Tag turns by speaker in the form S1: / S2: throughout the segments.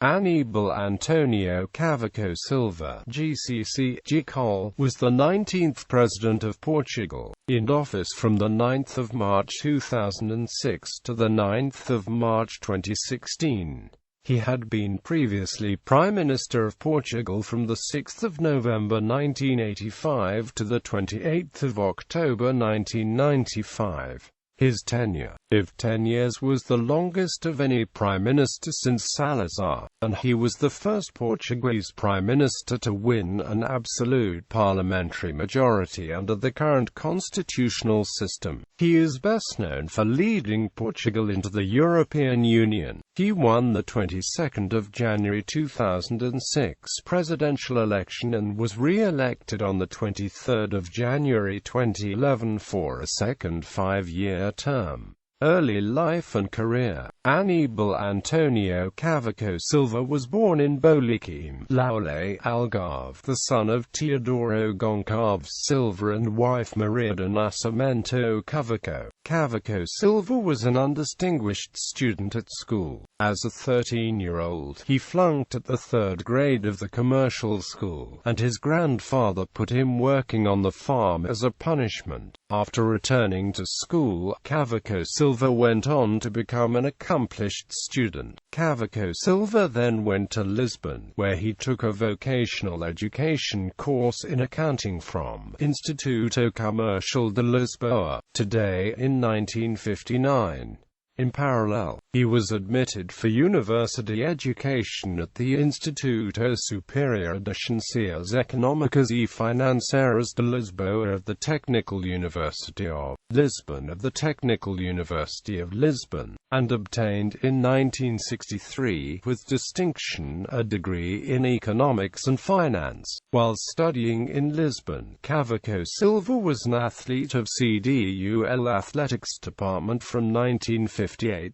S1: Aníbal António Cavaco Silva (GColL) was the 19th President of Portugal, in office from the 9th of March 2006 to the 9th of March 2016. He had been previously Prime Minister of Portugal from the 6th of November 1985 to the 28th of October 1995. His tenure of 10 years was the longest of any prime minister since Salazar, and he was the first Portuguese prime minister to win an absolute parliamentary majority under the current constitutional system. He is best known for leading Portugal into the European Union. He won the 22nd of January 2006 presidential election and was re-elected on the 23rd of January 2011 for a second 5-year term. Early life and career. Aníbal António Cavaco Silva was born in Boletim, Laule, Algarve, the son of Teodoro Goncalves Silva and wife Maria de Nascimento Cavaco. Cavaco Silva was an undistinguished student at school. As a 13-year-old, he flunked at the 3rd grade of the commercial school, and his grandfather put him working on the farm as a punishment. After returning to school, Cavaco Silva went on to become an accomplished student. Cavaco Silva then went to Lisbon, where he took a vocational education course in accounting from Instituto Comercial de Lisboa, today in 1959. In parallel, he was admitted for university education at the Instituto Superior de Ciências Económicas e Financeiras de Lisboa of the Technical University of Lisbon of the Technical University of Lisbon, and obtained in 1963, with distinction, a degree in economics and finance. While studying in Lisbon, Cavaco Silva was an athlete of GColL athletics department from 1958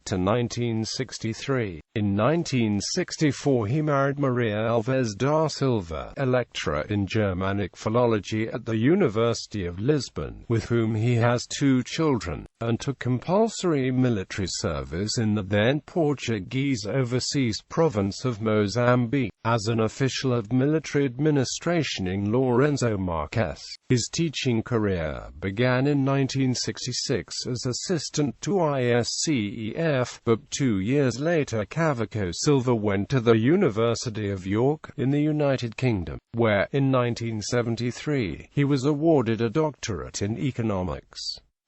S1: to 1963. In 1964 he married Maria Alves da Silva, a lecturer in Germanic philology at the University of Lisbon, with whom he has 2 children, and took compulsory military service in the then Portuguese overseas province of Mozambique, as an official of military administration in Lourenço Marques. His teaching career began in 1966 as assistant to ISCEF, but 2 years later Cavaco Silva went to the University of York, in the United Kingdom, where, in 1973, he was awarded a doctorate in economics.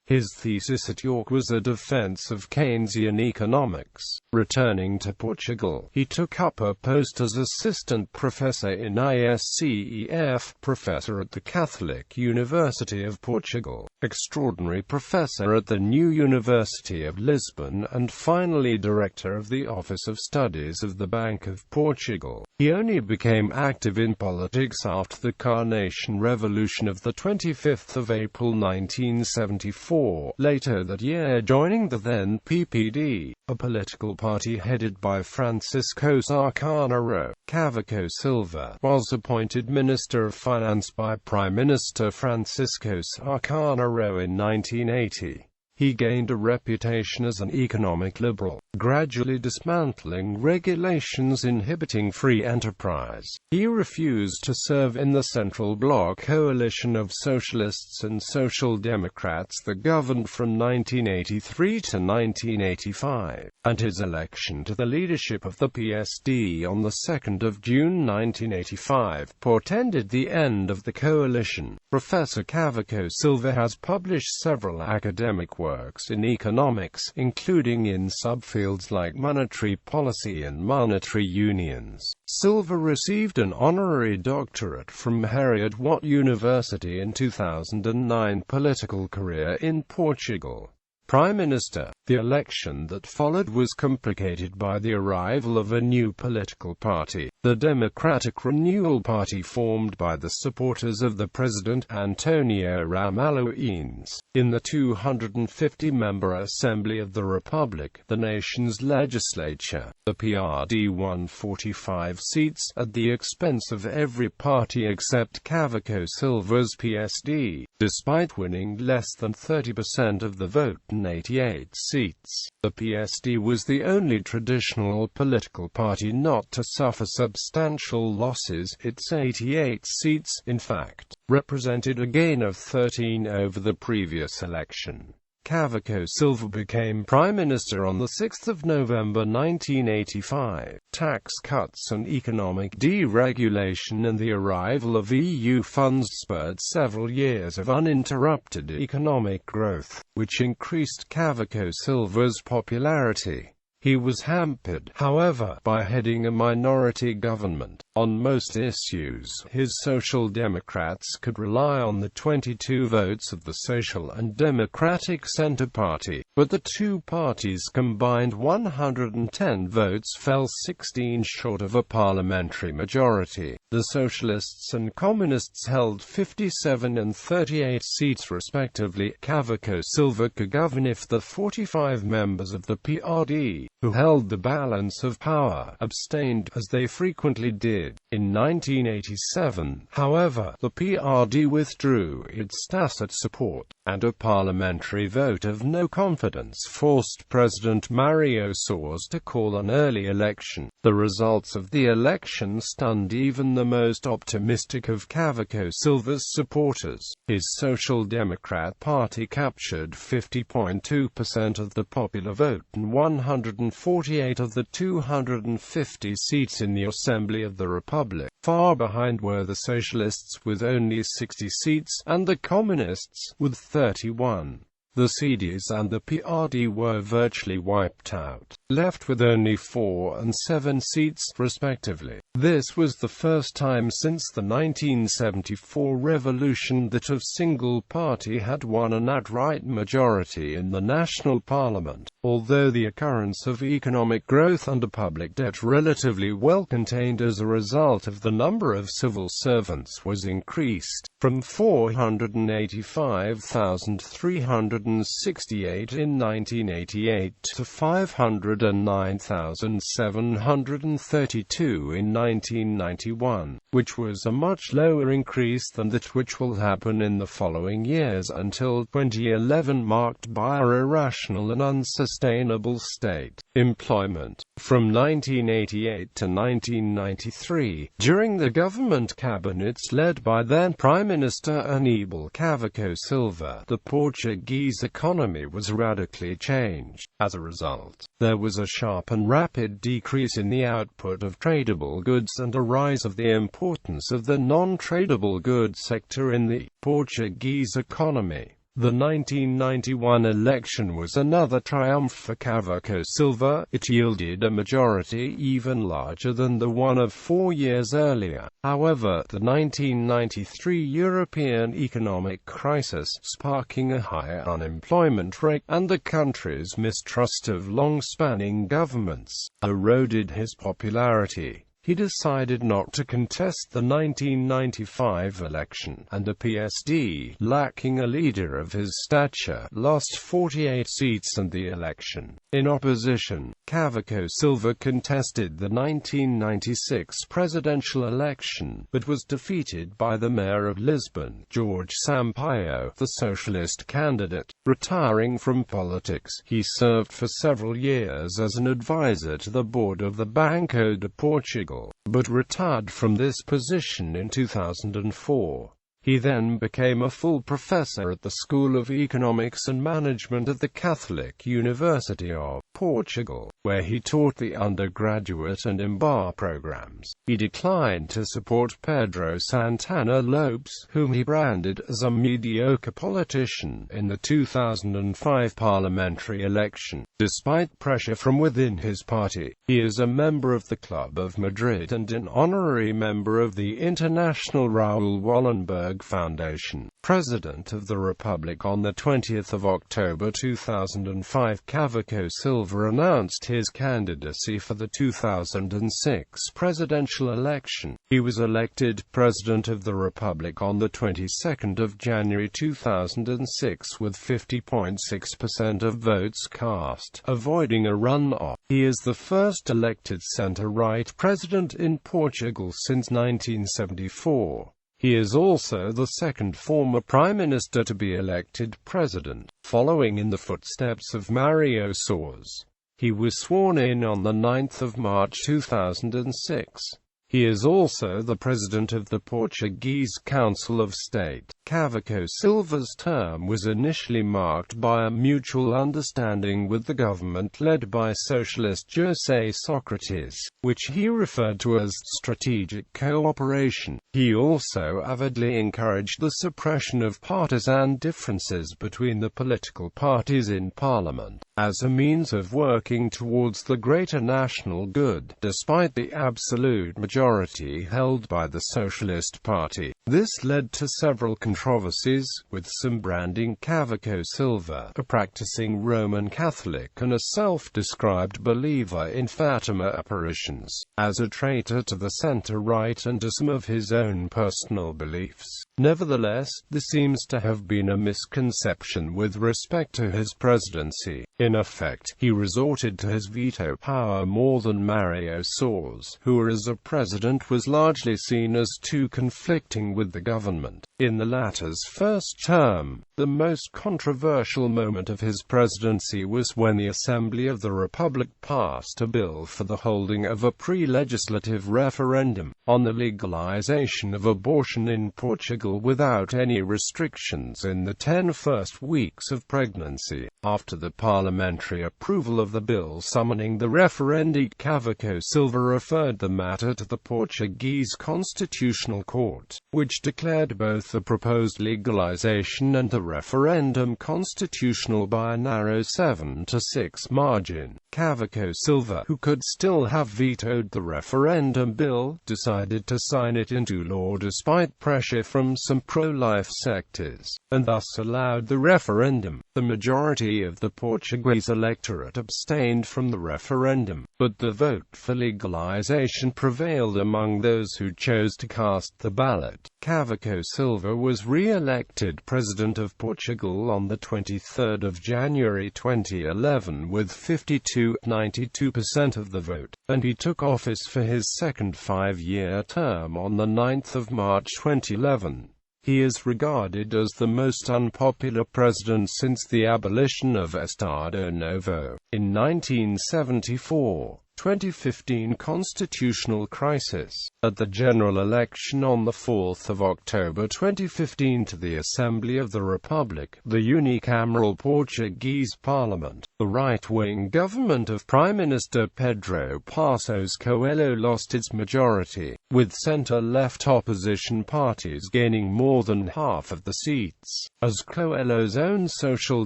S1: His thesis at York was a defense of Keynesian economics. Returning to Portugal, he took up a post as assistant professor in ISCEF, professor at the Catholic University of Portugal, extraordinary professor at the New University of Lisbon, and finally director of the Office of Studies of the Bank of Portugal. He only became active in politics after the Carnation Revolution of the 25th of April 1974. Later that year joining the then PPD, a political party headed by Francisco Sarcanaro. Cavaco Silva was appointed Minister of Finance by Prime Minister Francisco Sarcanaro in 1980. He gained a reputation as an economic liberal, gradually dismantling regulations inhibiting free enterprise. He refused to serve in the Central Bloc coalition of socialists and social democrats that governed from 1983 to 1985, and his election to the leadership of the PSD on the 2nd of June 1985 portended the end of the coalition. Professor Cavaco Silva has published several academic works in economics, including in subfields like monetary policy and monetary unions. Silva received an honorary doctorate from Heriot-Watt University in 2009. Political career in Portugal. Prime Minister. The election that followed was complicated by the arrival of a new political party, the Democratic Renewal Party, formed by the supporters of the President Antonio Ramalhoins. In the 250-member Assembly of the Republic, the nation's legislature, the PRD won 45 seats, at the expense of every party except Cavaco Silva's PSD. Despite winning less than 30% of the vote, 288 seats. The PSD was the only traditional political party not to suffer substantial losses. Its 88 seats, in fact, represented a gain of 13 over the previous election. Cavaco Silva became Prime Minister on 6 November 1985. Tax cuts and economic deregulation and the arrival of EU funds spurred several years of uninterrupted economic growth, which increased Cavaco Silva's popularity. He was hampered, however, by heading a minority government. On most issues, his Social Democrats could rely on the 22 votes of the Social and Democratic Centre Party, but the two parties' combined 110 votes fell 16 short of a parliamentary majority. The Socialists and Communists held 57 and 38 seats respectively. Cavaco Silva could govern if the 45 members of the PRD, who held the balance of power, abstained, as they frequently did. In 1987, however, the PRD withdrew its tacit support, and a parliamentary vote of no confidence forced President Mario Soares to call an early election. The results of the election stunned even the most optimistic of Cavaco Silva's supporters. His Social Democrat Party captured 50.2% of the popular vote and 148 of the 250 seats in the Assembly of the Republic. Far behind were the Socialists with only 60 seats, and the Communists with 31. The CDs and the PRD were virtually wiped out, left with only 4 and 7 seats, respectively. This was the first time since the 1974 revolution that a single party had won an outright majority in the national parliament. Although the occurrence of economic growth under public debt relatively well contained as a result of the number of civil servants was increased from 485,368 in 1988 to 509,732 in 1991, which was a much lower increase than that which will happen in the following years until 2011, marked by our irrational and unsustainable state employment. From 1988 to 1993, during the government cabinets led by then Prime Minister Aníbal Cavaco Silva, the Portuguese economy was radically changed. As a result, there was a sharp and rapid decrease in the output of tradable goods and a rise of the importance of the non-tradable goods sector in the Portuguese economy. The 1991 election was another triumph for Cavaco Silva. It yielded a majority even larger than the one of 4 years earlier. However, the 1993 European economic crisis, sparking a higher unemployment rate, and the country's mistrust of long-spanning governments, eroded his popularity. He decided not to contest the 1995 election, and the PSD, lacking a leader of his stature, lost 48 seats and the election. In opposition, Cavaco Silva contested the 1996 presidential election, but was defeated by the mayor of Lisbon, Jorge Sampaio, the socialist candidate. Retiring from politics, he served for several years as an advisor to the board of the Banco de Portugal, but retired from this position in 2004. He then became a full professor at the School of Economics and Management at the Catholic University of Portugal, where he taught the undergraduate and MBA programs. He declined to support Pedro Santana Lopes, whom he branded as a mediocre politician, in the 2005 parliamentary election. Despite pressure from within his party, he is a member of the Club of Madrid and an honorary member of the International Raoul Wallenberg Foundation. President of the Republic on 20 October 2005, Cavaco Silva announced his candidacy for the 2006 presidential election. He was elected President of the Republic on the 22nd of January 2006 with 50.6% of votes cast, avoiding a runoff. He is the first elected centre-right president in Portugal since 1974. He is also the second former Prime Minister to be elected President, following in the footsteps of Mário Soares. He was sworn in on the 9th of March 2006. He is also the President of the Portuguese Council of State. Cavaco Silva's term was initially marked by a mutual understanding with the government led by socialist José Sócrates, which he referred to as strategic cooperation. He also avidly encouraged the suppression of partisan differences between the political parties in parliament, as a means of working towards the greater national good, despite the absolute majority held by the Socialist Party. This led to several controversies, with some branding Cavaco Silva, a practicing Roman Catholic and a self-described believer in Fatima apparitions, as a traitor to the centre-right and to some of his own personal beliefs. Nevertheless, this seems to have been a misconception with respect to his presidency. In effect, he resorted to his veto power more than Mário Soares, who as a president was largely seen as too conflicting with the government. In the latter's first term, the most controversial moment of his presidency was when the Assembly of the Republic passed a bill for the holding of a pre-legislative referendum on the legalization of abortion in Portugal without any restrictions in the 10 first weeks of pregnancy. After the parliamentary approval of the bill summoning the referendum, Cavaco Silva referred the matter to the Portuguese Constitutional Court, which declared both the proposed legalization and the referendum constitutional by a narrow 7-6 margin. Cavaco Silva, who could still have vetoed the referendum bill, decided to sign it into law despite pressure from some pro-life sectors, and thus allowed the referendum. The majority of the Portuguese electorate abstained from the referendum, but the vote for legalization prevailed among those who chose to cast the ballot. Cavaco Silva was re-elected President of Portugal on the 23rd of January 2011 with 52.92% of the vote, and he took office for his second 5-year term on the 9th of March 2011. He is regarded as the most unpopular president since the abolition of Estado Novo in 1974. 2015 constitutional crisis. At the general election on the 4th of October 2015 to the Assembly of the Republic, the unicameral Portuguese parliament, the right-wing government of Prime Minister Pedro Passos Coelho lost its majority, with centre-left opposition parties gaining more than half of the seats, as Coelho's own Social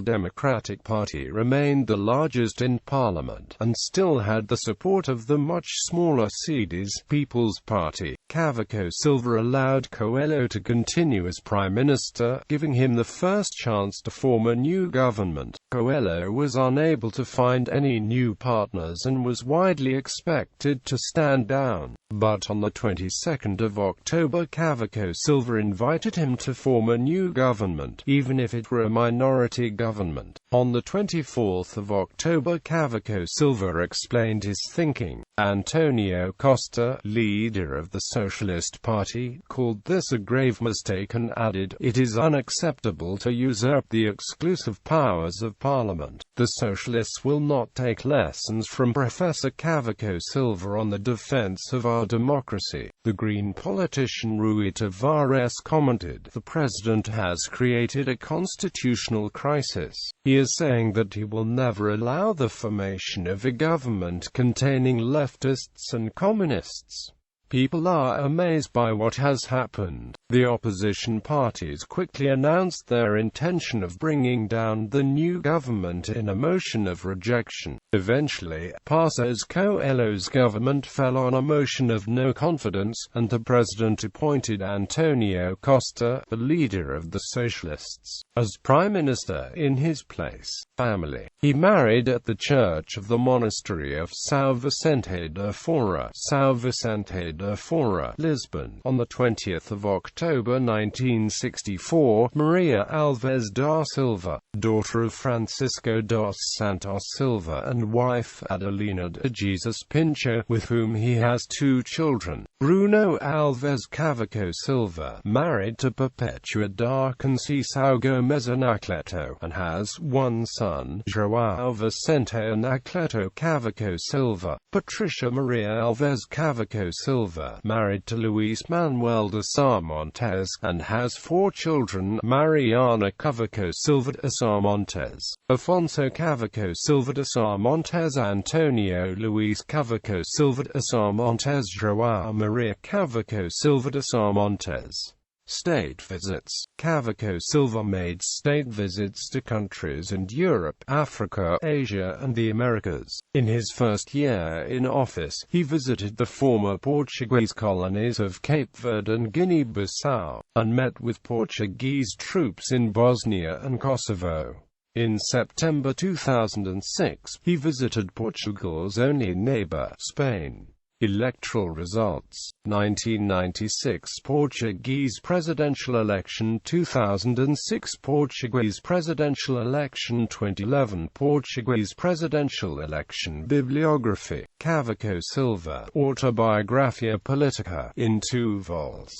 S1: Democratic Party remained the largest in parliament, and still had the support of the much smaller Cedis People's Party. Cavaco Silva allowed Coelho to continue as Prime Minister, giving him the first chance to form a new government. Coelho was unable to find any new partners and was widely expected to stand down. But on the 22nd of October, Cavaco Silva invited him to form a new government, even if it were a minority government. On the 24th of October, Cavaco Silva explained his thinking. Antonio Costa, leader of the Socialist Party, called this a grave mistake and added, "It is unacceptable to usurp the exclusive powers of Parliament. The Socialists will not take lessons from Professor Cavaco Silva on the defense of our democracy." The Green politician Rui Tavares commented, "The president has created a constitutional crisis. He is saying that he will never allow the formation of a government containing leftists and communists. People are amazed by what has happened." The opposition parties quickly announced their intention of bringing down the new government in a motion of rejection. Eventually, Passos Coelho's government fell on a motion of no confidence, and the president appointed Antonio Costa, the leader of the Socialists, as prime minister in his place. Family. He married at the church of the monastery of São Vicente de Fora, Lisbon, on the 20th of October 1964, Maria Alves da Silva, daughter of Francisco dos Santos Silva and wife Adelina de Jesus Pincho, with whom he has 2 children. Bruno Alves Cavaco Silva, married to Perpetua da Conceição Gomes Anacleto, and has one son, João Vicente Anacleto Cavaco Silva. Patricia Maria Alves Cavaco Silva, married to Luís Manuel de Sá Montes, and has 4 children: Mariana Cavaco Silva de Sá Montes, Afonso Cavaco Silva de Sá Montes, Antonio Luís Cavaco Silva de Sá Montes, João Maria Cavaco Silva de Sá Montes. State visits. Cavaco Silva made state visits to countries in Europe, Africa, Asia, and the Americas. In his first year in office, he visited the former Portuguese colonies of Cape Verde and Guinea-Bissau, and met with Portuguese troops in Bosnia and Kosovo. In September 2006, he visited Portugal's only neighbor, Spain. Electoral results: 1996 Portuguese presidential election, 2006 Portuguese presidential election, 2011 Portuguese presidential election. Bibliography: Cavaco Silva, Autobiografia Politica, in 2 vols.